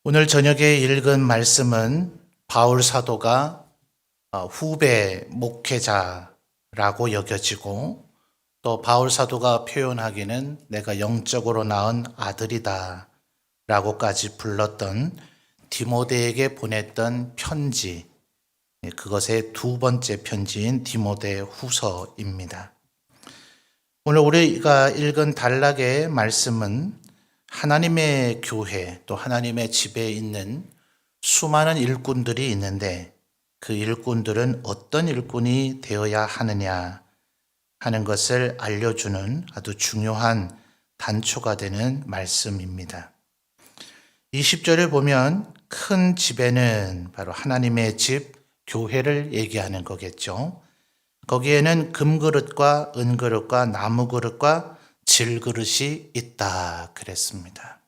오늘 저녁에 읽은 말씀은 바울 사도가 후배 목회자라고 여겨지고 또 바울 사도가 표현하기는 내가 영적으로 낳은 아들이다 라고까지 불렀던 디모데에게 보냈던 편지, 그것의 두 번째 편지인 디모데 후서입니다. 오늘 우리가 읽은 단락의 말씀은 하나님의 교회, 또 하나님의 집에 있는 수많은 일꾼들이 있는데 그 일꾼들은 어떤 일꾼이 되어야 하느냐 하는 것을 알려주는 아주 중요한 단초가 되는 말씀입니다. 20절을 보면 큰 집에는 바로 하나님의 집, 교회를 얘기하는 거겠죠. 거기에는 금그릇과 은그릇과 나무그릇과 질그릇이 있다 그랬습니다.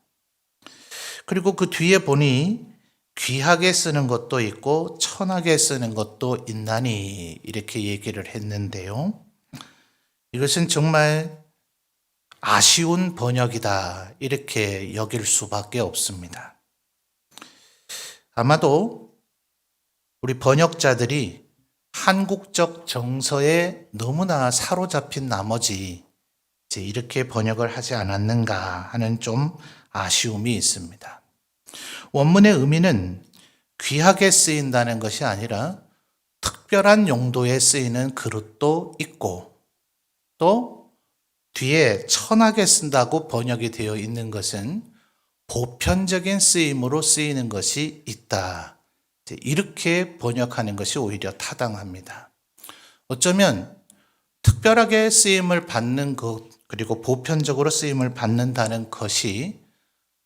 그리고 그 뒤에 보니 귀하게 쓰는 것도 있고 천하게 쓰는 것도 있나니 이렇게 얘기를 했는데요. 이것은 정말 아쉬운 번역이다 이렇게 여길 수밖에 없습니다. 아마도 우리 번역자들이 한국적 정서에 너무나 사로잡힌 나머지 이제 이렇게 번역을 하지 않았는가 하는 좀 아쉬움이 있습니다. 원문의 의미는 귀하게 쓰인다는 것이 아니라 특별한 용도에 쓰이는 그릇도 있고 또 뒤에 천하게 쓴다고 번역이 되어 있는 것은 보편적인 쓰임으로 쓰이는 것이 있다. 이렇게 번역하는 것이 오히려 타당합니다. 어쩌면 특별하게 쓰임을 받는 것, 그리고 보편적으로 쓰임을 받는다는 것이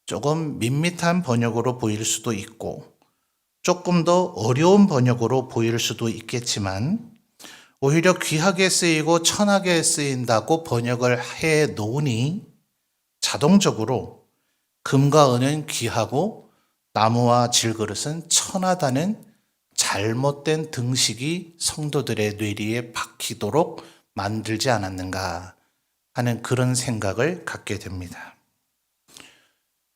조금 밋밋한 번역으로 보일 수도 있고 조금 더 어려운 번역으로 보일 수도 있겠지만 오히려 귀하게 쓰이고 천하게 쓰인다고 번역을 해 놓으니 자동적으로 금과 은은 귀하고 나무와 질그릇은 천하다는 잘못된 등식이 성도들의 뇌리에 박히도록 만들지 않았는가 하는 그런 생각을 갖게 됩니다.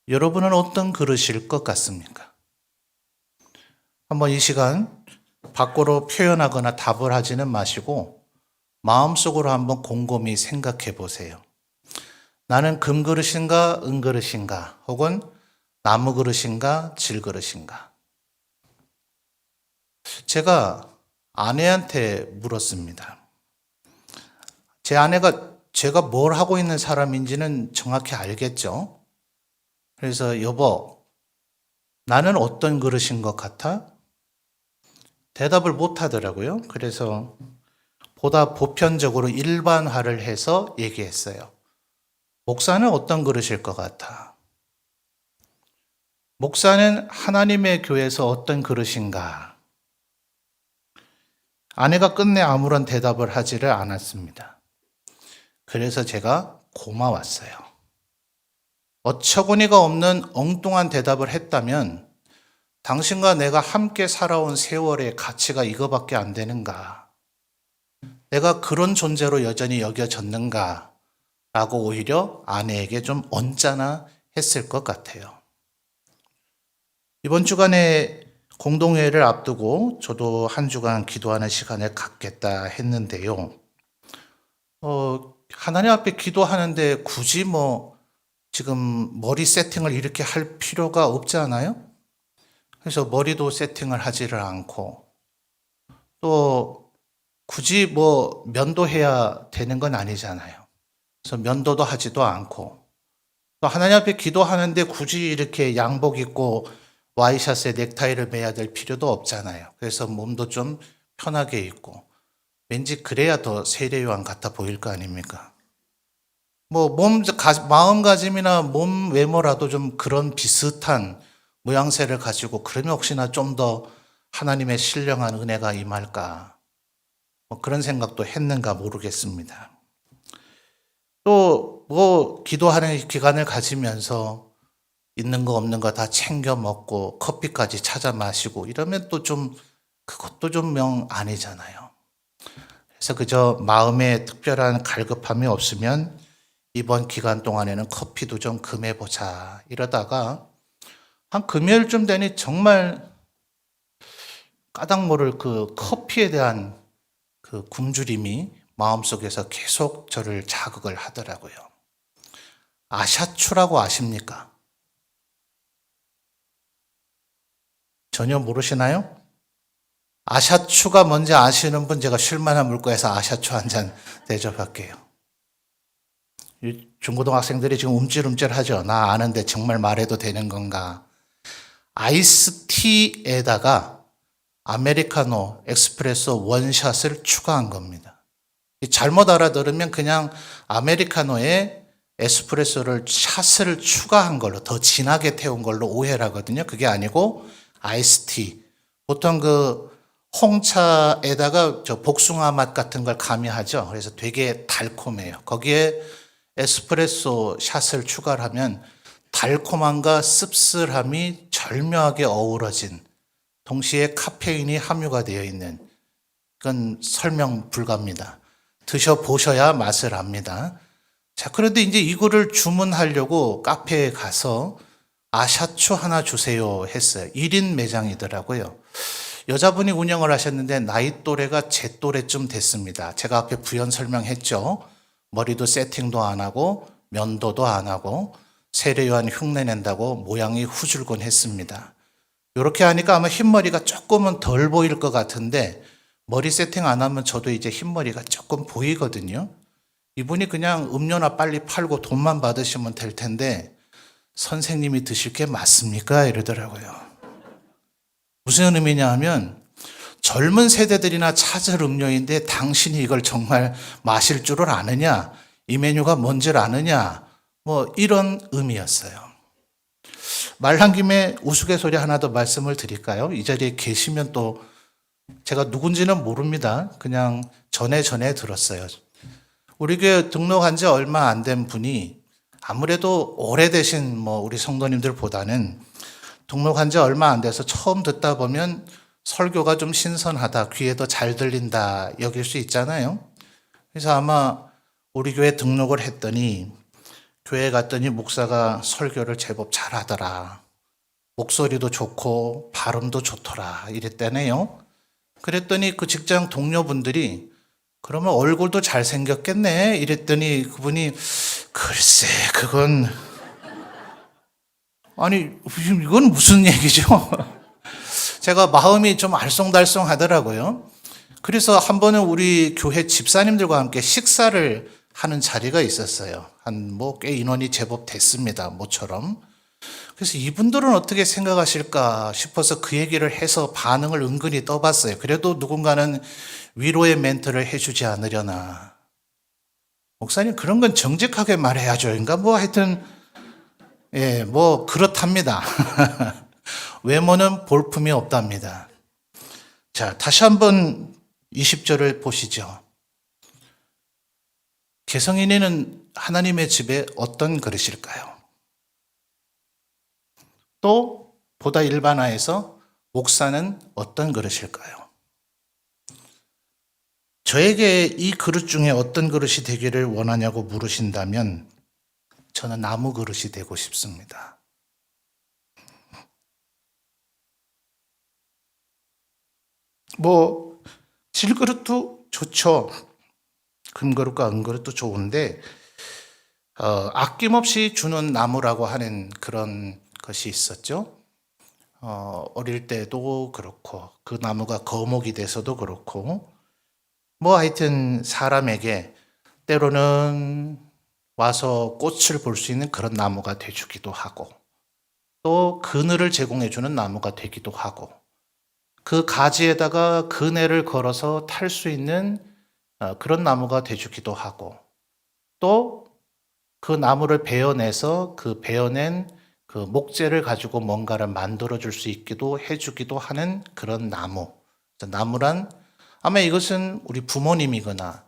여러분은 어떤 그릇일 것 같습니까? 한번 이 시간 밖으로 표현하거나 답을 하지는 마시고 마음속으로 한번 곰곰이 생각해 보세요. 나는 금그릇인가 은그릇인가 혹은 나무그릇인가 질그릇인가? 제가 아내한테 물었습니다. 제 아내가 제가 뭘 하고 있는 사람인지는 정확히 알겠죠? 그래서 여보, 나는 어떤 그릇인 것 같아? 대답을 못 하더라고요. 그래서 보다 보편적으로 일반화를 해서 얘기했어요. 목사는 어떤 그릇일 것 같아? 목사는 하나님의 교회에서 어떤 그릇인가? 아내가 끝내 아무런 대답을 하지를 않았습니다. 그래서 제가 고마웠어요. 어처구니가 없는 엉뚱한 대답을 했다면 당신과 내가 함께 살아온 세월의 가치가 이거밖에 안 되는가? 내가 그런 존재로 여전히 여겨졌는가? 라고 오히려 아내에게 좀 언짢아 했을 것 같아요. 이번 주간에 공동회의를 앞두고 저도 한 주간 기도하는 시간을 갖겠다 했는데요. 하나님 앞에 기도하는데 굳이 지금 머리 세팅을 이렇게 할 필요가 없지 않아요? 그래서 머리도 세팅을 하지를 않고 또 굳이 면도해야 되는 건 아니잖아요. 그래서 면도도 하지도 않고 또 하나님 앞에 기도하는데 굳이 이렇게 양복 입고 와이셔츠에 넥타이를 매야 될 필요도 없잖아요. 그래서 몸도 좀 편하게 입고 왠지 그래야 더 세례요한 같아 보일 거 아닙니까? 마음가짐이나 몸 외모라도 좀 그런 비슷한 모양새를 가지고 그러면 혹시나 좀 더 하나님의 신령한 은혜가 임할까? 그런 생각도 했는가 모르겠습니다. 또 기도하는 기간을 가지면서 있는 거 없는 거 다 챙겨 먹고 커피까지 찾아 마시고 이러면 그것도 좀 명 아니잖아요. 그래서 그저 마음에 특별한 갈급함이 없으면 이번 기간 동안에는 커피도 좀 금해보자 이러다가 한 금요일쯤 되니 정말 까닭 모를 그 커피에 대한 그 굶주림이 마음속에서 계속 저를 자극을 하더라고요. 아샤추라고 아십니까? 전혀 모르시나요? 아샤추가 뭔지 아시는 분 제가 쉴만한 물고에서 아샤추 한 잔 대접할게요. 중고등학생들이 지금 움찔움찔하죠. 나 아는데 정말 말해도 되는 건가? 아이스티에다가 아메리카노, 에스프레소 원샷을 추가한 겁니다. 잘못 알아들으면 그냥 아메리카노에 에스프레소를 샷을 추가한 걸로 더 진하게 태운 걸로 오해를 하거든요. 그게 아니고 아이스티. 보통 그 홍차에다가 저 복숭아 맛 같은 걸 가미하죠. 그래서 되게 달콤해요. 거기에 에스프레소 샷을 추가를 하면 달콤함과 씁쓸함이 절묘하게 어우러진, 동시에 카페인이 함유가 되어 있는, 그건 설명 불가입니다. 드셔보셔야 맛을 압니다. 자, 그런데 이제 이거를 주문하려고 카페에 가서 아샤추 하나 주세요 했어요. 1인 매장이더라고요. 여자분이 운영을 하셨는데 나이 또래가 제 또래쯤 됐습니다. 제가 앞에 부연 설명했죠. 머리도 세팅도 안 하고 면도도 안 하고 세례요한 흉내 낸다고 모양이 후줄근했습니다. 이렇게 하니까 아마 흰머리가 조금은 덜 보일 것 같은데 머리 세팅 안 하면 저도 이제 흰머리가 조금 보이거든요. 이분이 그냥 음료나 빨리 팔고 돈만 받으시면 될 텐데 선생님이 드실 게 맞습니까? 이러더라고요. 무슨 의미냐 하면 젊은 세대들이나 찾을 음료인데 당신이 이걸 정말 마실 줄을 아느냐? 이 메뉴가 뭔지를 아느냐? 뭐 이런 의미였어요. 말한 김에 우스갯소리 하나 더 말씀을 드릴까요? 이 자리에 계시면 또 제가 누군지는 모릅니다. 그냥 전에 들었어요. 우리 교회 등록한 지 얼마 안 된 분이 아무래도 오래되신 우리 성도님들보다는 등록한 지 얼마 안 돼서 처음 듣다 보면 설교가 좀 신선하다, 귀에 더 잘 들린다 여길 수 있잖아요. 그래서 아마 우리 교회 등록을 했더니 교회 갔더니 목사가 설교를 제법 잘하더라. 목소리도 좋고 발음도 좋더라 이랬다네요. 그랬더니 그 직장 동료분들이 그러면 얼굴도 잘생겼겠네 이랬더니 그분이 글쎄 그건 아니 이건 무슨 얘기죠? 제가 마음이 좀 알쏭달쏭 하더라고요. 그래서 한 번은 우리 교회 집사님들과 함께 식사를 하는 자리가 있었어요. 한 꽤 인원이 제법 됐습니다. 모처럼. 그래서 이분들은 어떻게 생각하실까 싶어서 그 얘기를 해서 반응을 은근히 떠봤어요. 그래도 누군가는 위로의 멘트를 해주지 않으려나. 목사님 그런 건 정직하게 말해야죠. 그러니까 하여튼 그렇답니다. 외모는 볼품이 없답니다. 자, 다시 한번 20절을 보시죠. 개성인이는 하나님의 집에 어떤 그릇일까요? 또 보다 일반화해서 목사는 어떤 그릇일까요? 저에게 이 그릇 중에 어떤 그릇이 되기를 원하냐고 물으신다면 저는 나무 그릇이 되고 싶습니다. 질그릇도 좋죠. 금그릇과 은그릇도 좋은데 아낌없이 주는 나무라고 하는 그런 것이 있었죠. 어릴 때도 그렇고 그 나무가 거목이 돼서도 그렇고 하여튼 사람에게 때로는 와서 꽃을 볼 수 있는 그런 나무가 돼주기도 하고 또 그늘을 제공해주는 나무가 되기도 하고 그 가지에다가 그네를 걸어서 탈 수 있는 그런 나무가 돼주기도 하고 또 그 나무를 베어내서 그 베어낸 그 목재를 가지고 뭔가를 만들어줄 수 있기도 해주기도 하는 그런 나무. 나무란 아마 이것은 우리 부모님이거나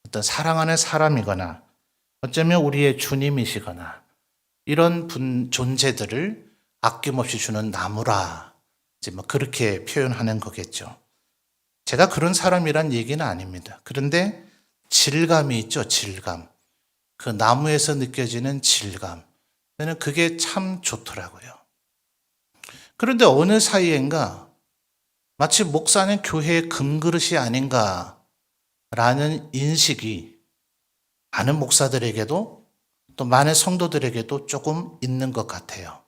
어떤 사랑하는 사람이거나 어쩌면 우리의 주님이시거나 이런 존재들을 아낌없이 주는 나무라. 그렇게 표현하는 거겠죠. 제가 그런 사람이란 얘기는 아닙니다. 그런데 질감이 있죠, 질감. 그 나무에서 느껴지는 질감. 저는 그게 참 좋더라고요. 그런데 어느 사이엔가 마치 목사는 교회의 금그릇이 아닌가라는 인식이 많은 목사들에게도 또 많은 성도들에게도 조금 있는 것 같아요.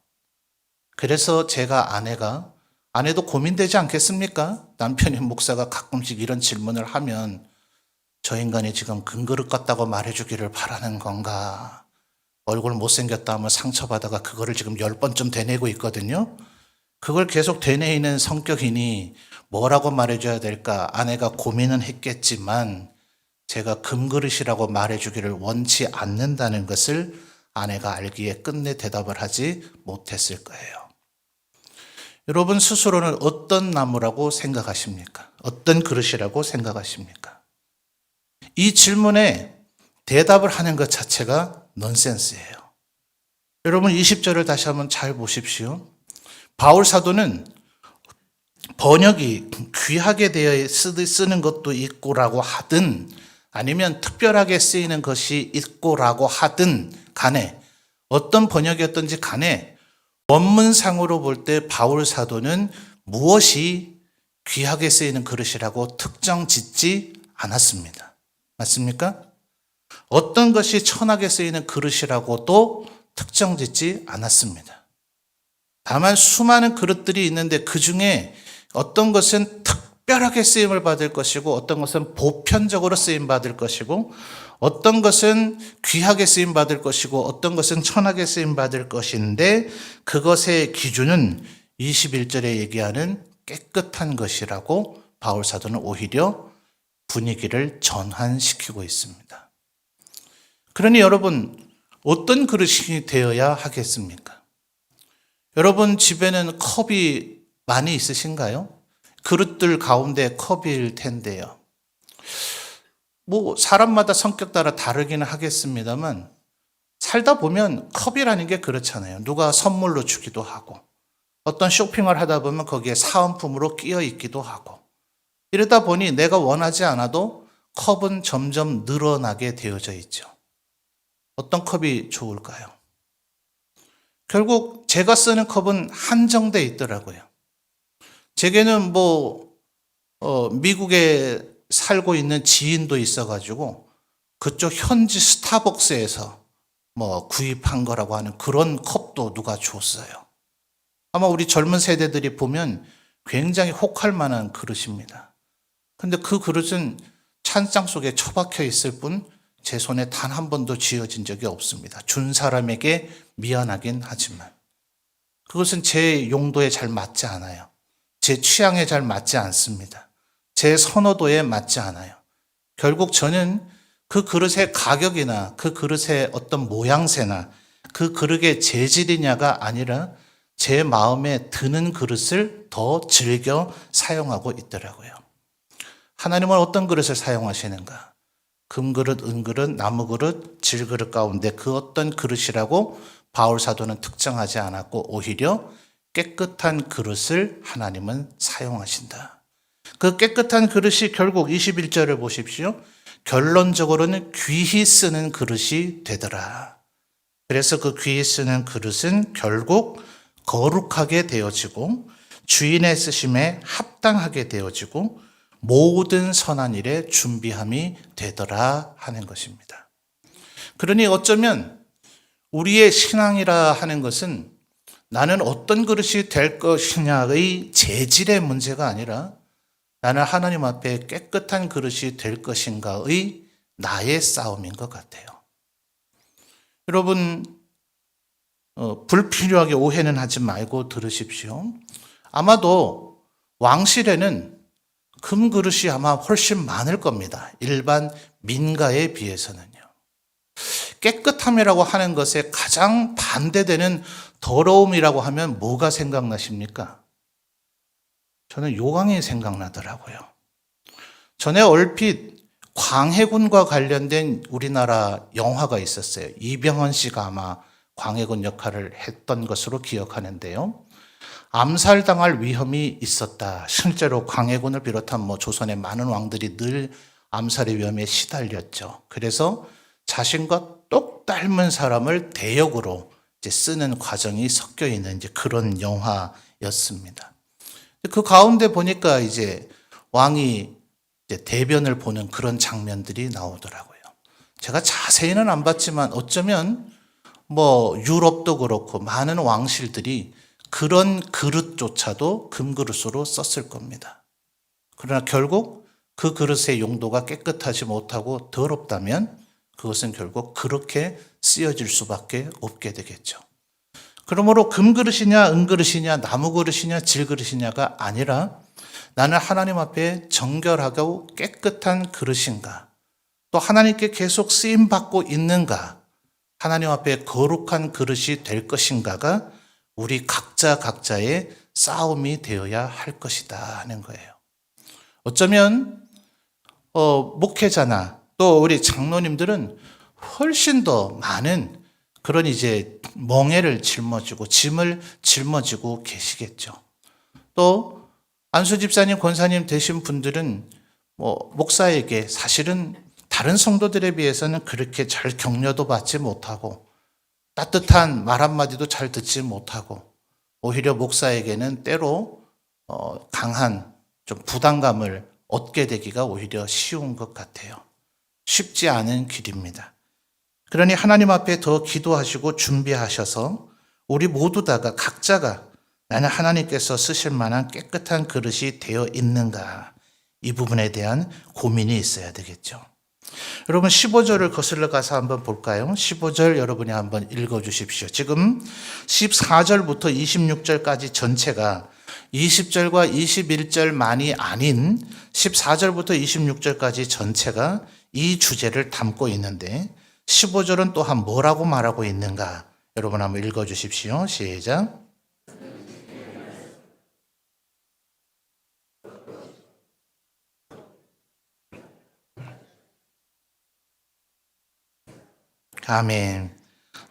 그래서 제가 아내도 고민되지 않겠습니까? 남편이 목사가 가끔씩 이런 질문을 하면 저 인간이 지금 금그릇 같다고 말해주기를 바라는 건가? 얼굴 못생겼다 하면 상처받아가 그거를 지금 10번쯤 되뇌고 있거든요. 그걸 계속 되뇌이는 성격이니 뭐라고 말해줘야 될까? 아내가 고민은 했겠지만 제가 금그릇이라고 말해주기를 원치 않는다는 것을 아내가 알기에 끝내 대답을 하지 못했을 거예요. 여러분 스스로는 어떤 나무라고 생각하십니까? 어떤 그릇이라고 생각하십니까? 이 질문에 대답을 하는 것 자체가 넌센스예요. 여러분 20절을 다시 한번 잘 보십시오. 바울 사도는 번역이 귀하게 되어 쓰는 것도 있고라고 하든 아니면 특별하게 쓰이는 것이 있고라고 하든 간에 어떤 번역이었든지 간에 원문상으로 볼 때 바울 사도는 무엇이 귀하게 쓰이는 그릇이라고 특정 짓지 않았습니다. 맞습니까? 어떤 것이 천하게 쓰이는 그릇이라고도 특정 짓지 않았습니다. 다만 수많은 그릇들이 있는데 그 중에 어떤 것은 특별하게 쓰임을 받을 것이고 어떤 것은 보편적으로 쓰임 받을 것이고 어떤 것은 귀하게 쓰임 받을 것이고 어떤 것은 천하게 쓰임 받을 것인데 그것의 기준은 21절에 얘기하는 깨끗한 것이라고 바울 사도는 오히려 분위기를 전환시키고 있습니다. 그러니 여러분 어떤 그릇이 되어야 하겠습니까? 여러분 집에는 컵이 많이 있으신가요? 그릇들 가운데 컵일 텐데요. 사람마다 성격 따라 다르기는 하겠습니다만 살다 보면 컵이라는 게 그렇잖아요. 누가 선물로 주기도 하고 어떤 쇼핑을 하다 보면 거기에 사은품으로 끼어 있기도 하고 이러다 보니 내가 원하지 않아도 컵은 점점 늘어나게 되어져 있죠. 어떤 컵이 좋을까요? 결국 제가 쓰는 컵은 한정돼 있더라고요. 제게는 미국에 살고 있는 지인도 있어가지고 그쪽 현지 스타벅스에서 구입한 거라고 하는 그런 컵도 누가 줬어요. 아마 우리 젊은 세대들이 보면 굉장히 혹할 만한 그릇입니다. 근데 그 그릇은 찬장 속에 처박혀 있을 뿐 제 손에 단 한 번도 쥐어진 적이 없습니다. 준 사람에게 미안하긴 하지만 그것은 제 용도에 잘 맞지 않아요. 제 취향에 잘 맞지 않습니다. 제 선호도에 맞지 않아요. 결국 저는 그 그릇의 가격이나 그 그릇의 어떤 모양새나 그 그릇의 재질이냐가 아니라 제 마음에 드는 그릇을 더 즐겨 사용하고 있더라고요. 하나님은 어떤 그릇을 사용하시는가? 금그릇, 은그릇, 나무그릇, 질그릇 가운데 그 어떤 그릇이라고 바울 사도는 특정하지 않았고 오히려 깨끗한 그릇을 하나님은 사용하신다. 그 깨끗한 그릇이 결국 21절을 보십시오. 결론적으로는 귀히 쓰는 그릇이 되더라. 그래서 그 귀히 쓰는 그릇은 결국 거룩하게 되어지고 주인의 쓰심에 합당하게 되어지고 모든 선한 일에 준비함이 되더라 하는 것입니다. 그러니 어쩌면 우리의 신앙이라 하는 것은 나는 어떤 그릇이 될 것이냐의 재질의 문제가 아니라 나는 하나님 앞에 깨끗한 그릇이 될 것인가의 나의 싸움인 것 같아요. 여러분 불필요하게 오해는 하지 말고 들으십시오. 아마도 왕실에는 금그릇이 아마 훨씬 많을 겁니다. 일반 민가에 비해서는요. 깨끗함이라고 하는 것에 가장 반대되는 더러움이라고 하면 뭐가 생각나십니까? 저는 요강이 생각나더라고요. 전에 얼핏 광해군과 관련된 우리나라 영화가 있었어요. 이병헌 씨가 아마 광해군 역할을 했던 것으로 기억하는데요. 암살당할 위험이 있었다. 실제로 광해군을 비롯한 조선의 많은 왕들이 늘 암살의 위험에 시달렸죠. 그래서 자신과 똑 닮은 사람을 대역으로 이제 쓰는 과정이 섞여 있는 이제 그런 영화였습니다. 그 가운데 보니까 이제 왕이 이제 대변을 보는 그런 장면들이 나오더라고요. 제가 자세히는 안 봤지만 어쩌면 뭐 유럽도 그렇고 많은 왕실들이 그런 그릇조차도 금그릇으로 썼을 겁니다. 그러나 결국 그 그릇의 용도가 깨끗하지 못하고 더럽다면 그것은 결국 그렇게 쓰여질 수밖에 없게 되겠죠. 그러므로 금그릇이냐 은그릇이냐 나무그릇이냐 질그릇이냐가 아니라 나는 하나님 앞에 정결하고 깨끗한 그릇인가, 또 하나님께 계속 쓰임받고 있는가, 하나님 앞에 거룩한 그릇이 될 것인가가 우리 각자의 싸움이 되어야 할 것이다 하는 거예요. 어쩌면 목회자나 또 우리 장로님들은 훨씬 더 많은 그런 이제 멍에를 짊어지고 짐을 짊어지고 계시겠죠. 또 안수 집사님, 권사님 되신 분들은 목사에게 사실은 다른 성도들에 비해서는 그렇게 잘 격려도 받지 못하고 따뜻한 말 한마디도 잘 듣지 못하고 오히려 목사에게는 때로 강한 좀 부담감을 얻게 되기가 오히려 쉬운 것 같아요. 쉽지 않은 길입니다. 그러니 하나님 앞에 더 기도하시고 준비하셔서 우리 모두 다가 각자가 나는 하나님께서 쓰실 만한 깨끗한 그릇이 되어 있는가, 이 부분에 대한 고민이 있어야 되겠죠. 여러분 15절을 거슬러 가서 한번 볼까요? 15절 여러분이 한번 읽어주십시오. 지금 14절부터 26절까지 전체가 20절과 21절만이 아닌 14절부터 26절까지 전체가 이 주제를 담고 있는데 15절은 또한 뭐라고 말하고 있는가? 여러분 한번 읽어주십시오. 시작. 아멘.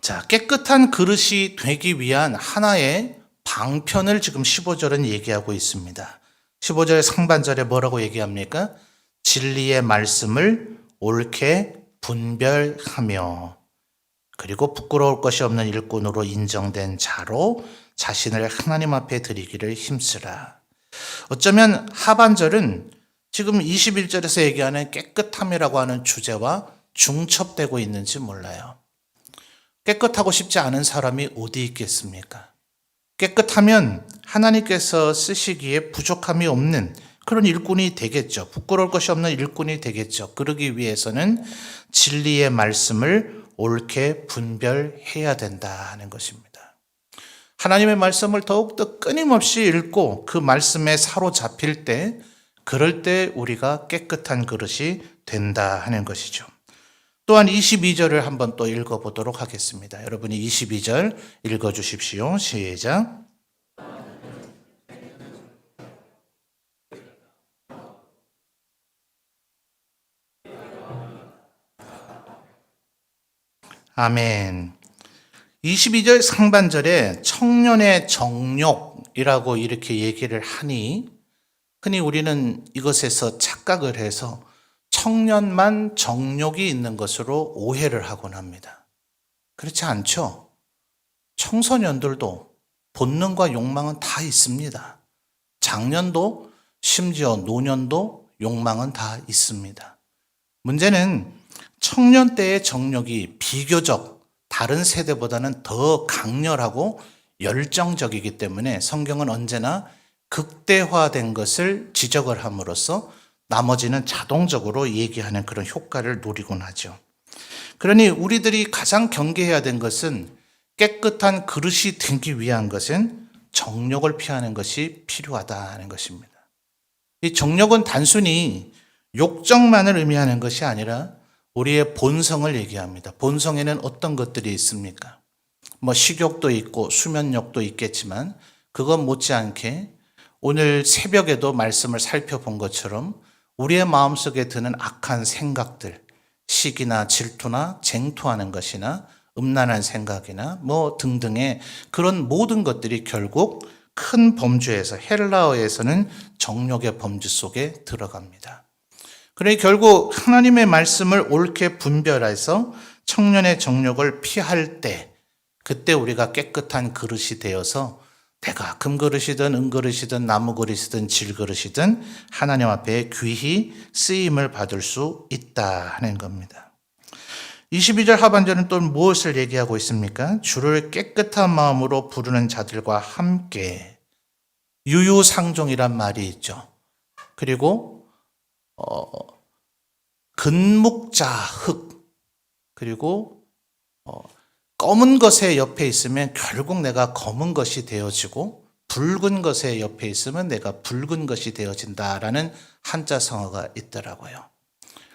자, 깨끗한 그릇이 되기 위한 하나의 방편을 지금 15절은 얘기하고 있습니다. 15절 상반절에 뭐라고 얘기합니까? 진리의 말씀을 옳게 분별하며 그리고 부끄러울 것이 없는 일꾼으로 인정된 자로 자신을 하나님 앞에 드리기를 힘쓰라. 어쩌면 하반절은 지금 21절에서 얘기하는 깨끗함이라고 하는 주제와 중첩되고 있는지 몰라요. 깨끗하고 싶지 않은 사람이 어디 있겠습니까? 깨끗하면 하나님께서 쓰시기에 부족함이 없는 그런 일꾼이 되겠죠. 부끄러울 것이 없는 일꾼이 되겠죠. 그러기 위해서는 진리의 말씀을 옳게 분별해야 된다 하는 것입니다. 하나님의 말씀을 더욱더 끊임없이 읽고 그 말씀에 사로잡힐 때, 그럴 때 우리가 깨끗한 그릇이 된다 하는 것이죠. 또한 22절을 한번 또 읽어보도록 하겠습니다. 여러분이 22절 읽어주십시오. 시작. 아멘. 22절 상반절에 청년의 정욕이라고 이렇게 얘기를 하니 흔히 우리는 이것에서 착각을 해서 청년만 정욕이 있는 것으로 오해를 하곤 합니다. 그렇지 않죠? 청소년들도 본능과 욕망은 다 있습니다. 장년도 심지어 노년도 욕망은 다 있습니다. 문제는 청년 때의 정욕이 비교적 다른 세대보다는 더 강렬하고 열정적이기 때문에 성경은 언제나 극대화된 것을 지적을 함으로써 나머지는 자동적으로 얘기하는 그런 효과를 노리곤 하죠. 그러니 우리들이 가장 경계해야 된 것은 깨끗한 그릇이 되기 위한 것은 정욕을 피하는 것이 필요하다 하는 것입니다. 이 정욕은 단순히 욕정만을 의미하는 것이 아니라 우리의 본성을 얘기합니다. 본성에는 어떤 것들이 있습니까? 식욕도 있고 수면욕도 있겠지만 그것 못지않게 오늘 새벽에도 말씀을 살펴본 것처럼 우리의 마음속에 드는 악한 생각들, 시기나 질투나 쟁투하는 것이나 음란한 생각이나 등등의 그런 모든 것들이 결국 큰 범죄에서, 헬라어에서는 정욕의 범주 속에 들어갑니다. 그러니 결국 하나님의 말씀을 옳게 분별해서 청년의 정욕을 피할 때 그때 우리가 깨끗한 그릇이 되어서 내가 금그릇이든 은그릇이든 나무그릇이든 질그릇이든 하나님 앞에 귀히 쓰임을 받을 수 있다 하는 겁니다. 22절 하반절은 또 무엇을 얘기하고 있습니까? 주를 깨끗한 마음으로 부르는 자들과 함께 유유상종이란 말이 있죠. 그리고 근묵자 흙, 그리고 검은 것의 옆에 있으면 결국 내가 검은 것이 되어지고 붉은 것의 옆에 있으면 내가 붉은 것이 되어진다라는 한자 성어가 있더라고요.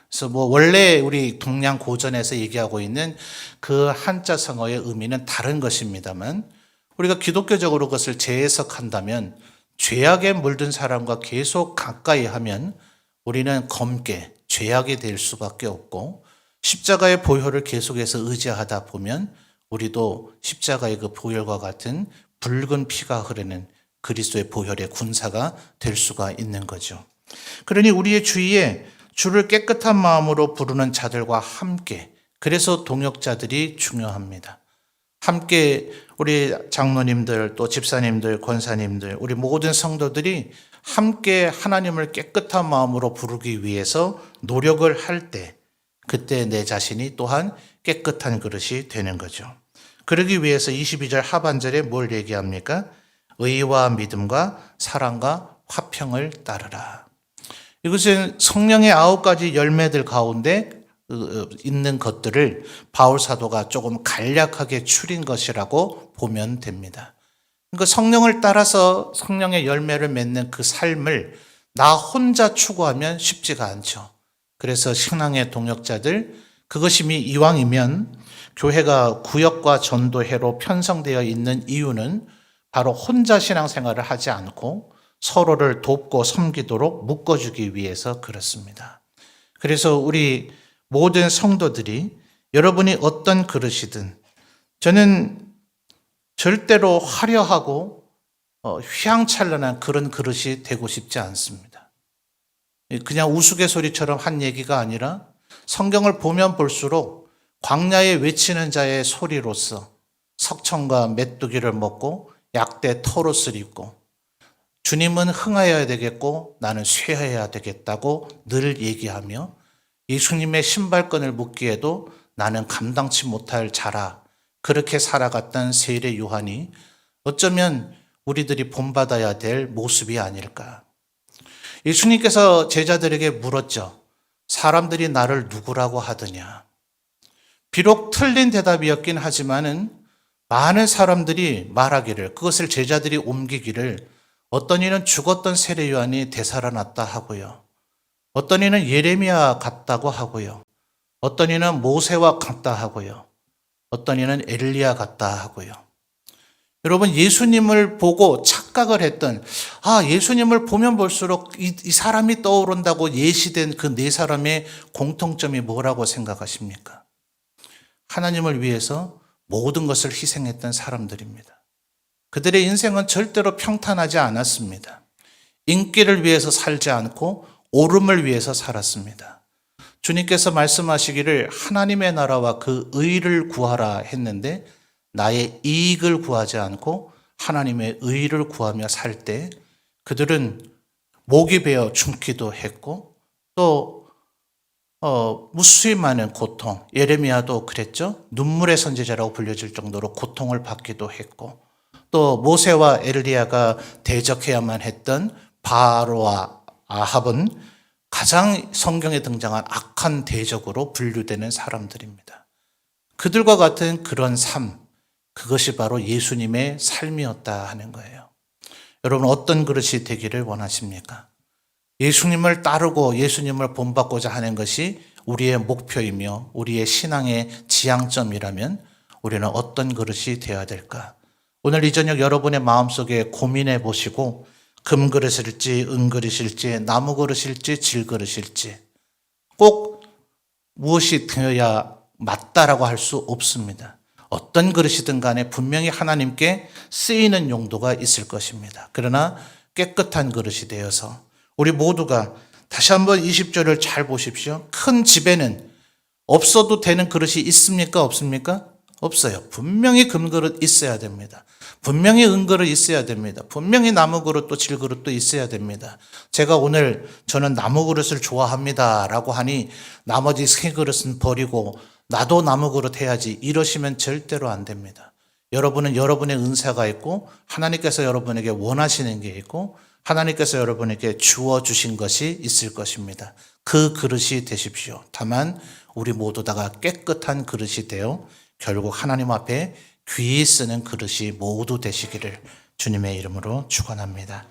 그래서 원래 우리 동양 고전에서 얘기하고 있는 그 한자 성어의 의미는 다른 것입니다만 우리가 기독교적으로 그것을 재해석한다면 죄악에 물든 사람과 계속 가까이 하면 우리는 검게 죄악이 될 수밖에 없고 십자가의 보혈을 계속해서 의지하다 보면 우리도 십자가의 그 보혈과 같은 붉은 피가 흐르는 그리스도의 보혈의 군사가 될 수가 있는 거죠. 그러니 우리의 주위에 주를 깨끗한 마음으로 부르는 자들과 함께, 그래서 동역자들이 중요합니다. 함께 우리 장로님들, 또 집사님들, 권사님들, 우리 모든 성도들이 함께 하나님을 깨끗한 마음으로 부르기 위해서 노력을 할 때, 그때 내 자신이 또한 깨끗한 그릇이 되는 거죠. 그러기 위해서 22절 하반절에 뭘 얘기합니까? 의와 믿음과 사랑과 화평을 따르라. 이것은 성령의 9가지 열매들 가운데 있는 것들을 바울 사도가 조금 간략하게 추린 것이라고 보면 됩니다. 그러니까 성령을 따라서 성령의 열매를 맺는 그 삶을 나 혼자 추구하면 쉽지가 않죠. 그래서 신앙의 동역자들, 그것이 이왕이면 교회가 구역과 전도회로 편성되어 있는 이유는 바로 혼자 신앙생활을 하지 않고 서로를 돕고 섬기도록 묶어주기 위해서 그렇습니다. 그래서 우리 모든 성도들이 여러분이 어떤 그릇이든 저는 절대로 화려하고 휘황찬란한 그런 그릇이 되고 싶지 않습니다. 그냥 우스갯소리처럼 한 얘기가 아니라 성경을 보면 볼수록 광야에 외치는 자의 소리로서 석청과 메뚜기를 먹고 약대 털옷을 입고 주님은 흥하여야 되겠고 나는 쇠하여야 되겠다고 늘 얘기하며 예수님의 신발끈을 묶기에도 나는 감당치 못할 자라, 그렇게 살아갔던 세례 요한이 어쩌면 우리들이 본받아야 될 모습이 아닐까. 예수님께서 제자들에게 물었죠. 사람들이 나를 누구라고 하더냐. 비록 틀린 대답이었긴 하지만은 많은 사람들이 말하기를, 그것을 제자들이 옮기기를 어떤 이는 죽었던 세례 요한이 되살아났다 하고요. 어떤 이는 예레미야 같다고 하고요. 어떤 이는 모세와 같다 하고요. 어떤 이는 엘리야 같다 하고요. 여러분, 예수님을 보고 착각을 했던, 예수님을 보면 볼수록 이 사람이 떠오른다고 예시된 그 네 사람의 공통점이 뭐라고 생각하십니까? 하나님을 위해서 모든 것을 희생했던 사람들입니다. 그들의 인생은 절대로 평탄하지 않았습니다. 인기를 위해서 살지 않고 옳음을 위해서 살았습니다. 주님께서 말씀하시기를 하나님의 나라와 그 의를 구하라 했는데 나의 이익을 구하지 않고 하나님의 의를 구하며 살 때 그들은 목이 베어 죽기도 했고 또 무수히 많은 고통, 예레미야도 그랬죠. 눈물의 선지자라고 불려질 정도로 고통을 받기도 했고 또 모세와 엘리야가 대적해야만 했던 바로와 아합은 가장 성경에 등장한 악한 대적으로 분류되는 사람들입니다. 그들과 같은 그런 삶, 그것이 바로 예수님의 삶이었다 하는 거예요. 여러분, 어떤 그릇이 되기를 원하십니까? 예수님을 따르고 예수님을 본받고자 하는 것이 우리의 목표이며 우리의 신앙의 지향점이라면 우리는 어떤 그릇이 되어야 될까? 오늘 이 저녁 여러분의 마음속에 고민해 보시고 금그릇일지 은그릇일지 나무그릇일지 질그릇일지 꼭 무엇이 되어야 맞다라고 할 수 없습니다. 어떤 그릇이든 간에 분명히 하나님께 쓰이는 용도가 있을 것입니다. 그러나 깨끗한 그릇이 되어서 우리 모두가 다시 한번 20절을 잘 보십시오. 큰 집에는 없어도 되는 그릇이 있습니까? 없습니까? 없어요. 분명히 금그릇 있어야 됩니다. 분명히 은그릇 있어야 됩니다. 분명히 나무그릇 또 질그릇도 있어야 됩니다. 제가 오늘 저는 나무그릇을 좋아합니다 라고 하니 나머지 세 그릇은 버리고 나도 나무그릇 해야지 이러시면 절대로 안 됩니다. 여러분은 여러분의 은사가 있고 하나님께서 여러분에게 원하시는 게 있고 하나님께서 여러분에게 주어주신 것이 있을 것입니다. 그 그릇이 되십시오. 다만 우리 모두 다가 깨끗한 그릇이 되어 결국 하나님 앞에 귀히 쓰는 그릇이 모두 되시기를 주님의 이름으로 축원합니다.